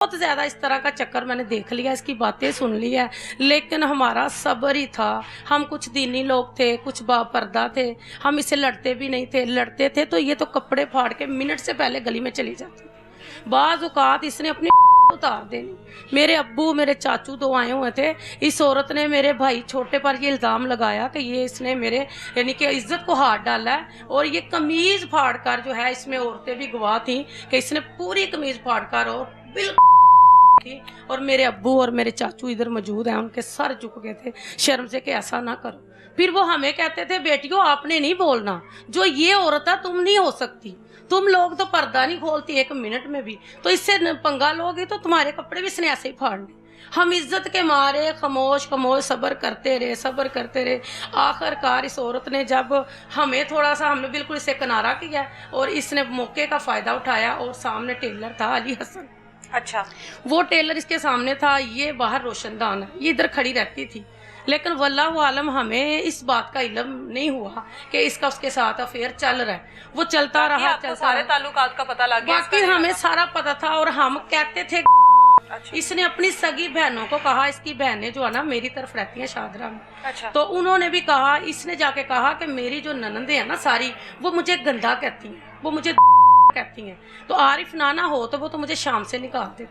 बहुत ज़्यादा इस तरह का चक्कर मैंने देख लिया, इसकी बातें सुन ली है, लेकिन हमारा सब्र ही था। हम कुछ दीनी लोग थे, कुछ बापर्दा थे, हम इससे लड़ते भी नहीं थे। लड़ते थे तो ये तो कपड़े फाड़ के मिनट से पहले गली में चली जाती। बाज़ औक़ात इसने अपनी उतार देनी। मेरे अब्बू मेरे चाचू दो आए हुए थे, इस औरत ने मेरे भाई छोटे पर ये इल्ज़ाम लगाया कि ये इसने मेरे यानी कि इज्जत को हाथ डाला है, और ये कमीज़ फाड़ कर जो है, इसमें औरतें भी गवाह थी कि इसने पूरी कमीज़ फाड़ कर और बिल्कुल की। और मेरे अब्बू और मेरे चाचू इधर मौजूद हैं, उनके सर झुक गए थे शर्म से कि ऐसा ना करो। फिर वो हमें कहते थे, बेटियों आपने नहीं बोलना, जो ये औरत है तुम नहीं हो सकती, तुम लोग तो पर्दा नहीं खोलती एक मिनट में भी, तो इससे पंगा लोगी तो तुम्हारे कपड़े भी इसने ऐसे ही फाड़ने। हम इज्जत के मारे खामोश खामोश सब्र करते रहे। आखिरकार इस औरत ने जब हमें थोड़ा सा, हमने बिल्कुल इसे किनारा किया और इसने मौके का फ़ायदा उठाया, और सामने टेलर था अली हसन। अच्छा, वो टेलर इसके सामने था, ये बाहर रोशनदान है, ये इधर खड़ी रहती थी। लेकिन वल्लाहु आलम हमें इस बात का इल्म नहीं हुआ कि इसका उसके साथ अफेयर चल रहा है। वो चलता रहा, चलता सारे ताल्लुकात का पता लग गया। बाकी हमें सारा पता था, और हम कहते थे। अच्छा। इसने अपनी सगी बहनों को कहा, इसकी बहनें जो है ना मेरी तरफ रहती हैं शादरा में। अच्छा। तो उन्होंने भी कहा, इसने जाके कहा कि मेरी जो ननंदे हैं ना सारी, वो मुझे गंदा कहती हैं, वो मुझे कहती हैं, तो आरिफ नाना हो तो वो तो मुझे शाम से निकाल देते।